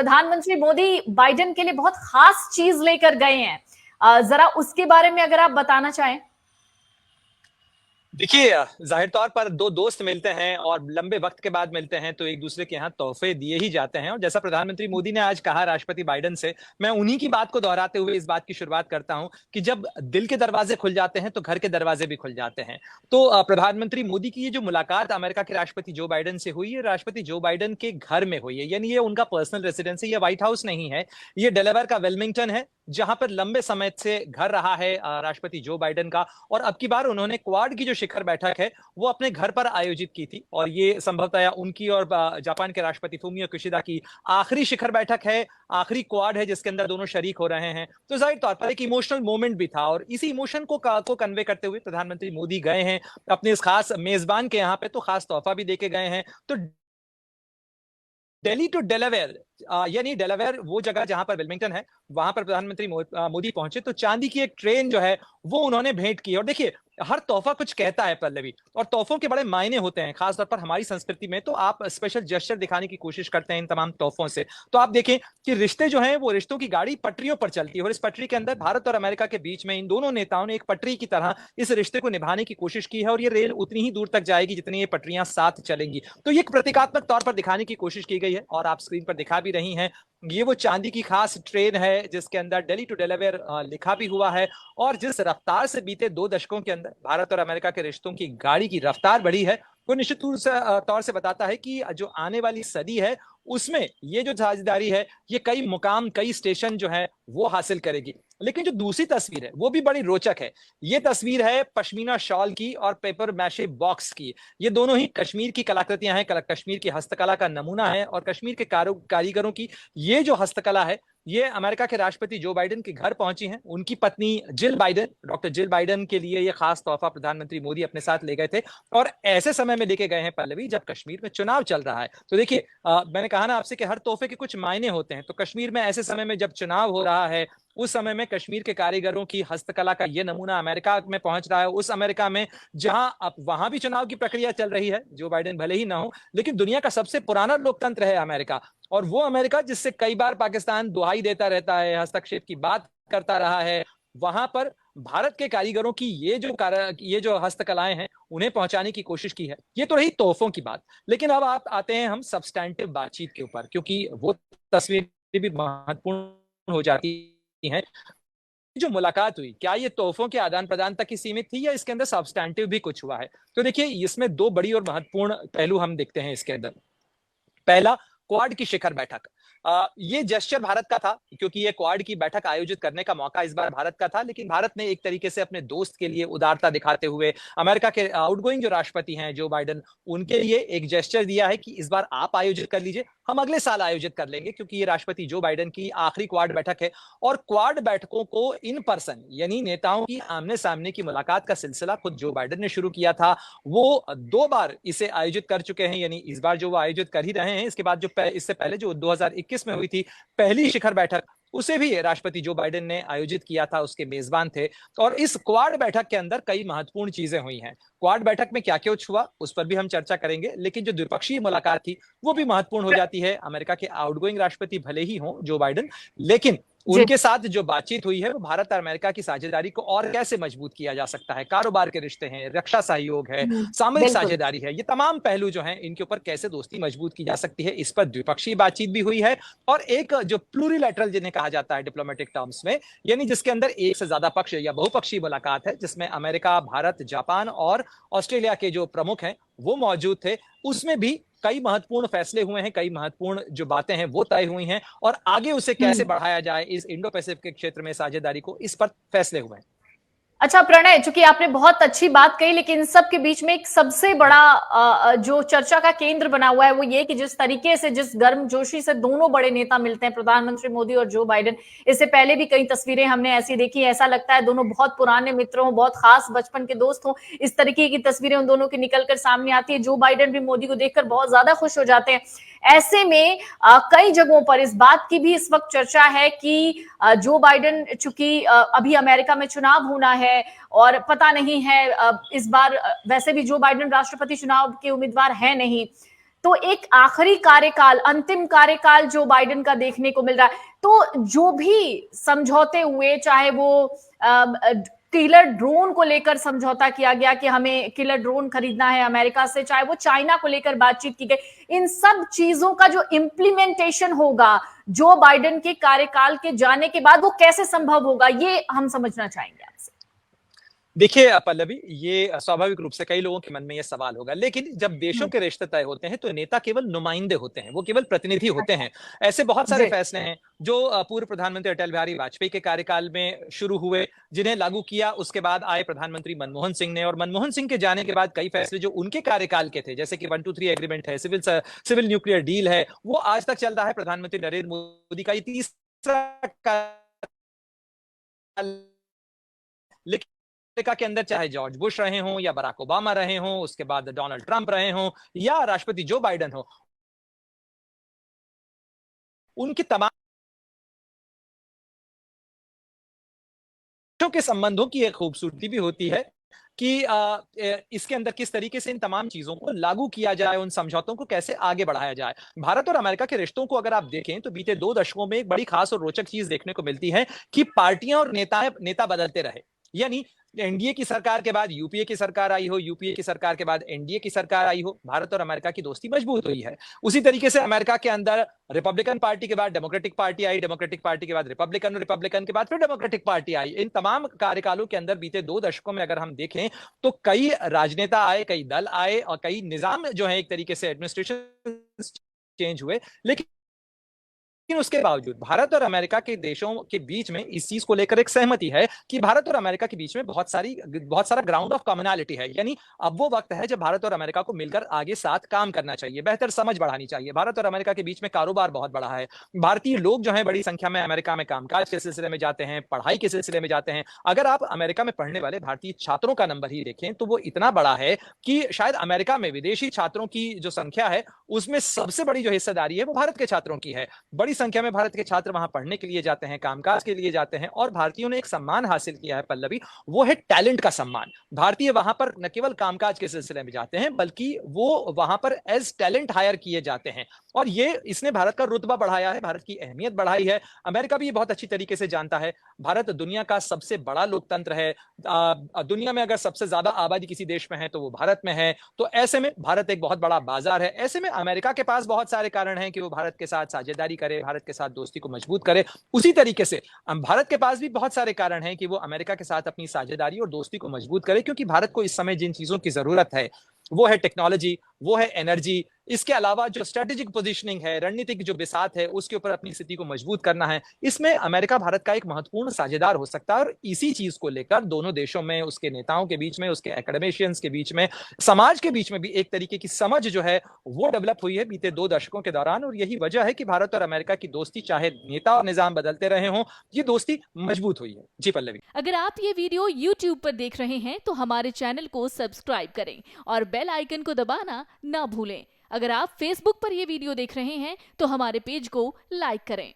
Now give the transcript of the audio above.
प्रधानमंत्री मोदी बाइडेन के लिए बहुत खास चीज लेकर गए हैं, जरा उसके बारे में अगर आप बताना चाहें। देखिए, जाहिर तौर पर दो दोस्त मिलते हैं और लंबे वक्त के बाद मिलते हैं तो एक दूसरे के यहाँ तोहफे दिए ही जाते हैं। और जैसा प्रधानमंत्री मोदी ने आज कहा राष्ट्रपति बाइडेन से, मैं उन्हीं की बात को दोहराते हुए इस बात की शुरुआत करता हूं कि जब दिल के दरवाजे खुल जाते हैं तो घर के दरवाजे भी खुल जाते हैं। तो प्रधानमंत्री मोदी की ये जो मुलाकात अमेरिका के राष्ट्रपति जो बाइडेन से हुई है, राष्ट्रपति जो बाइडेन के घर में हुई है, यानी ये उनका पर्सनल रेसिडेंस है, ये व्हाइट हाउस नहीं है, ये डेलावेयर का वेलमिंगटन है, जहां पर लंबे समय से घर रहा है राष्ट्रपति जो बाइडेन का। और अब की बार उन्होंने क्वाड की जो शिखर बैठक है वो अपने घर पर आयोजित की थी, और ये संभवतः उनकी और जापान के राष्ट्रपति फूमियो किशिदा की आखिरी शिखर बैठक है, आखिरी क्वाड है जिसके अंदर दोनों शरीक हो रहे हैं। तो जाहिर तौर पर एक इमोशनल मोमेंट भी था, और इसी इमोशन को कन्वे करते हुए प्रधानमंत्री मोदी गए हैं अपने इस खास मेजबान के यहाँ पे, तो खास तोहफा भी देके गए हैं। तो दिल्ली टू डेलावेयर, यानी डेलावेयर वो जगह जहां पर विल्मिंगटन है, वहां पर प्रधानमंत्री मोदी पहुंचे तो चांदी की एक ट्रेन जो है वो उन्होंने भेंट की। और देखिए, हर तोहफा कुछ कहता है पल्लवी, और तोहफों के बड़े मायने होते हैं, खासतौर पर हमारी संस्कृति में। तो आप स्पेशल जेस्चर दिखाने की कोशिश करते हैं इन तमाम तोहफों से। तो आप देखें कि रिश्ते जो हैं वो रिश्तों की गाड़ी पटरियों पर चलती है, और इस पटरी के अंदर भारत और अमेरिका के बीच में इन दोनों नेताओं ने एक पटरी की तरह इस रिश्ते को निभाने की कोशिश की है, और ये रेल उतनी ही दूर तक जाएगी जितनी ये पटरियां साथ चलेंगी। तो ये एक प्रतीकात्मक तौर पर दिखाने की कोशिश की गई है, और आप स्क्रीन पर दिखा भी रही हैं, ये वो चांदी की खास ट्रेन है जिसके अंदर दिल्ली टू डेलावेयर लिखा भी हुआ है। और जिस रफ्तार से बीते 2 दशकों के अंदर भारत और अमेरिका के रिश्तों की गाड़ी की रफ्तार बढ़ी है, वो निश्चित तौर से बताता है कि जो आने वाली सदी है उसमें ये जो साझेदारी है ये कई मुकाम, कई स्टेशन जो है वो हासिल करेगी। लेकिन जो दूसरी तस्वीर है वो भी बड़ी रोचक है। ये तस्वीर है पश्मीना शॉल की और पेपर मैशे बॉक्स की। ये दोनों ही कश्मीर की कलाकृतियां हैं, कश्मीर की हस्तकला का नमूना है, और कश्मीर के कारीगरों की ये जो हस्तकला है ये अमेरिका के राष्ट्रपति जो बाइडेन के घर पहुंची हैं। उनकी पत्नी Jill Biden, doctor Jill Biden के लिए ये खास तोहफा प्रधानमंत्री मोदी अपने साथ ले गए थे, और ऐसे समय में लेके गए हैं पल्लवी जब कश्मीर में चुनाव चल रहा है। तो देखिए, मैंने कहा ना आपसे कि हर तोहफे के कुछ मायने होते हैं। तो कश्मीर में ऐसे समय में जब चुनाव हो रहा है, उस समय में कश्मीर के कारीगरों की हस्तकला का ये नमूना अमेरिका में पहुंच रहा है, उस अमेरिका में जहां अब वहां भी चुनाव की प्रक्रिया चल रही है, जो बाइडेन भले ही ना हो, लेकिन दुनिया का सबसे पुराना लोकतंत्र है अमेरिका। और वो अमेरिका जिससे कई बार पाकिस्तान दुहाई देता रहता है, हस्तक्षेप की बात करता रहा है, वहां पर भारत के कारीगरों की ये जो हस्तकलाएं हैं उन्हें पहुंचाने की कोशिश की है। ये तो रही तोहफों की बात, लेकिन अब आप आते हैं हम सब्सटैंटिव बातचीत के ऊपर, क्योंकि वो तस्वीर भी महत्वपूर्ण हो जाती है। जो मुलाकात हुई, क्या ये तोहफों के आदान प्रदान तक ही सीमित थी, या इसके अंदर सब्सटैंटिव भी कुछ हुआ है? तो देखिए, इसमें 2 बड़ी और महत्वपूर्ण पहलू हम देखते हैं इसके अंदर। पहला, क्वाड की शिखर बैठक। ये जेस्चर भारत का था, क्योंकि ये क्वाड की बैठक आयोजित करने का मौका इस बार भारत का था, लेकिन भारत ने एक तरीके से अपने दोस्त के लिए उदारता दिखाते हुए अमेरिका के आउटगोइंग जो राष्ट्रपति हैं जो बाइडेन, उनके लिए एक जेस्चर दिया है कि इस बार आप आयोजित कर लीजिए, हम अगले साल आयोजित कर लेंगे, क्योंकि ये राष्ट्रपति जो बाइडेन की आखिरी क्वाड बैठक है। और क्वाड बैठकों को इन पर्सन, यानी नेताओं की आमने सामने की मुलाकात का सिलसिला खुद जो बाइडेन ने शुरू किया था, वो 2 बार इसे आयोजित कर चुके हैं। यानी इस बार जो वो आयोजित कर ही रहे हैं, इसके बाद जो इससे पहले जो 2021 में हुई थी पहली शिखर बैठक, उसे भी राष्ट्रपति जो बाइडेन ने आयोजित किया था, उसके मेजबान थे। और इस क्वाड बैठक के अंदर कई महत्वपूर्ण चीजें हुई हैं। क्वाड बैठक में क्या क्या हुआ उस पर भी हम चर्चा करेंगे, लेकिन जो द्विपक्षीय मुलाकात थी वो भी महत्वपूर्ण हो जाती है। अमेरिका के आउटगोइंग राष्ट्रपति भले ही हों जो बाइडेन, लेकिन उनके साथ जो बातचीत हुई है वो भारत और अमेरिका की साझेदारी को और कैसे मजबूत किया जा सकता है, कारोबार के रिश्ते हैं, रक्षा सहयोग है, सामरिक साझेदारी है, ये तमाम पहलू जो हैं इनके ऊपर कैसे दोस्ती मजबूत की जा सकती है, इस पर द्विपक्षीय बातचीत भी हुई है। और एक जो प्लूरिलैटरल जिन्हें कहा जाता है डिप्लोमेटिक टर्म्स में, यानी जिसके अंदर एक से ज्यादा पक्ष या बहुपक्षीय मुलाकात है, जिसमें अमेरिका, भारत, जापान और ऑस्ट्रेलिया के जो प्रमुख हैं वो मौजूद थे, उसमें भी कई महत्वपूर्ण फैसले हुए हैं, कई महत्वपूर्ण जो बातें हैं वो तय हुई हैं, और आगे उसे कैसे बढ़ाया जाए इस इंडो पैसिफिक क्षेत्र में साझेदारी को, इस पर फैसले हुए हैं। अच्छा प्रणय, चूंकि आपने बहुत अच्छी बात कही, लेकिन इन सब के बीच में एक सबसे बड़ा जो चर्चा का केंद्र बना हुआ है वो ये कि जिस तरीके से, जिस गर्मजोशी से दोनों बड़े नेता मिलते हैं, प्रधानमंत्री मोदी और जो बाइडेन, इससे पहले भी कई तस्वीरें हमने ऐसी देखी, ऐसा लगता है दोनों बहुत पुराने मित्र हों, बहुत खास बचपन के दोस्त हों। इस तरीके की तस्वीरें उन दोनों की निकलकर सामने आती है। जो बाइडेन भी मोदी को देखकर बहुत ज्यादा खुश हो जाते हैं। ऐसे में कई जगहों पर इस बात की भी इस वक्त चर्चा है कि जो बाइडेन, चूंकि अभी अमेरिका में चुनाव होना है और पता नहीं है इस बार, वैसे भी जो बाइडेन राष्ट्रपति चुनाव के उम्मीदवार है नहीं, तो एक आखिरी कार्यकाल, अंतिम कार्यकाल जो बाइडेन का देखने को मिल रहा है, तो जो भी समझौते हुए, चाहे वो किलर ड्रोन को लेकर समझौता किया गया कि हमें किलर ड्रोन खरीदना है अमेरिका से, चाहे वो चाइना को लेकर बातचीत की गई, इन सब चीजों का जो इम्प्लीमेंटेशन होगा जो बाइडेन के कार्यकाल के जाने के बाद, वो कैसे संभव होगा, ये हम समझना चाहेंगे आपसे। देखिए पल्लवी, ये स्वाभाविक रूप से कई लोगों के मन में ये सवाल होगा, लेकिन जब देशों के रिश्ते तय होते हैं तो नेता केवल नुमाइंदे होते हैं, वो केवल प्रतिनिधि होते हैं। ऐसे बहुत सारे फैसले हैं जो पूर्व प्रधानमंत्री अटल बिहारी वाजपेयी के कार्यकाल में शुरू हुए, जिन्हें लागू किया उसके बाद आए प्रधानमंत्री मनमोहन सिंह ने, और मनमोहन सिंह के जाने के बाद कई फैसले जो उनके कार्यकाल के थे, जैसे कि 123 एग्रीमेंट है, सिविल न्यूक्लियर डील है, वो आज तक चल रहा है। प्रधानमंत्री नरेंद्र मोदी का ये तीसरा अमेरिका के अंदर चाहे जॉर्ज बुश रहे हों या बराक ओबामा रहे हों, उसके बाद डोनाल्ड ट्रंप रहे हों या राष्ट्रपति जो बाइडेन हो, उनके तमाम के संबंधों की एक खूबसूरती भी होती है कि इसके अंदर किस तरीके से इन तमाम चीजों को लागू किया जाए, उन समझौतों को कैसे आगे बढ़ाया जाए। भारत और अमेरिका के रिश्तों को अगर आप देखें तो बीते 2 दशकों में एक बड़ी खास और रोचक चीज देखने को मिलती है कि पार्टियां और नेता बदलते रहे। यानी एनडीए की सरकार के बाद यूपीए की सरकार आई हो, यूपीए की सरकार के बाद एनडीए की सरकार आई हो, भारत और अमेरिका की दोस्ती मजबूत हुई है। उसी तरीके से अमेरिका के अंदर रिपब्लिकन पार्टी के बाद डेमोक्रेटिक पार्टी आई, डेमोक्रेटिक पार्टी के बाद रिपब्लिकन के बाद फिर डेमोक्रेटिक पार्टी आई। इन तमाम कार्यकालों के अंदर बीते 2 दशकों में अगर हम देखें तो कई राजनेता आए, कई दल आए और कई निजाम जो है एक तरीके से एडमिनिस्ट्रेशन चेंज हुए, लेकिन उसके बावजूद भारत और अमेरिका के देशों के बीच में इस चीज को लेकर एक सहमति है कि भारत और अमेरिका के बीच में बहुत सारा ग्राउंड ऑफ कॉमनैलिटी है। यानी अब वो वक्त है जब भारत और अमेरिका को मिलकर आगे साथ काम करना चाहिए, बेहतर समझ बढ़ानी चाहिए। भारत और अमेरिका के बीच में कारोबार बहुत बड़ा है, भारतीय लोग जो है बड़ी संख्या में अमेरिका में कामकाज के सिलसिले में जाते हैं, पढ़ाई के सिलसिले में जाते हैं। अगर आप अमेरिका में पढ़ने वाले भारतीय छात्रों का नंबर ही देखें तो वो इतना बड़ा है कि शायद अमेरिका में विदेशी छात्रों की जो संख्या है उसमें सबसे बड़ी जो हिस्सेदारी है वो भारत के छात्रों की है। बड़ी संख्या में भारत के छात्र वहां पढ़ने के लिए जाते हैं, कामकाज के लिए जाते हैं, और भारतीयों ने एक सम्मान हासिल किया है पल्लवी, वो है टैलेंट का सम्मान। भारतीय वहां पर न केवल कामकाज के सिलसिले में जाते हैं बल्कि वो वहां पर एज टैलेंट हायर किए जाते हैं, और ये इसने भारत का रुतबा बढ़ाया है, भारत की अहमियत बढ़ाई है। अमेरिका भी ये बहुत अच्छी तरीके से जानता है। भारत दुनिया का सबसे बड़ा लोकतंत्र है, दुनिया में अगर सबसे ज्यादा आबादी किसी देश में है तो वो भारत में है। तो ऐसे में भारत एक बहुत बड़ा बाजार है। ऐसे में अमेरिका के पास बहुत सारे कारण हैं कि वो भारत के साथ साझेदारी करे, भारत के साथ दोस्ती को मजबूत करे। उसी तरीके से भारत के पास भी बहुत सारे कारण हैं कि वो अमेरिका के साथ अपनी साझेदारी और दोस्ती को मजबूत करे, क्योंकि भारत को इस समय जिन चीजों की जरूरत है वो है टेक्नोलॉजी, वो है एनर्जी, इसके अलावा जो स्ट्रेटेजिक पोजीशनिंग है, रणनीतिक जो बिसात है, उसके ऊपर अपनी स्थिति को मजबूत करना है। इसमें अमेरिका भारत का एक महत्वपूर्ण साझेदार हो सकता है, और इसी चीज को लेकर दोनों देशों में, उसके नेताओं के बीच में, उसके एकेडमिशियंस के बीच में, समाज के बीच में भी एक तरीके की समझ जो है वो डेवलप हुई है बीते 2 दशकों के दौरान। और यही वजह है कि भारत और अमेरिका की दोस्ती, चाहे नेता और निजाम बदलते रहे हों, ये दोस्ती मजबूत हुई है। जी पल्लवी। अगर आप ये वीडियो YouTube पर देख रहे हैं तो हमारे चैनल को सब्सक्राइब करें और बेल आइकन को दबाना ना भूलें। अगर आप Facebook पर ये वीडियो देख रहे हैं तो हमारे पेज को लाइक करें।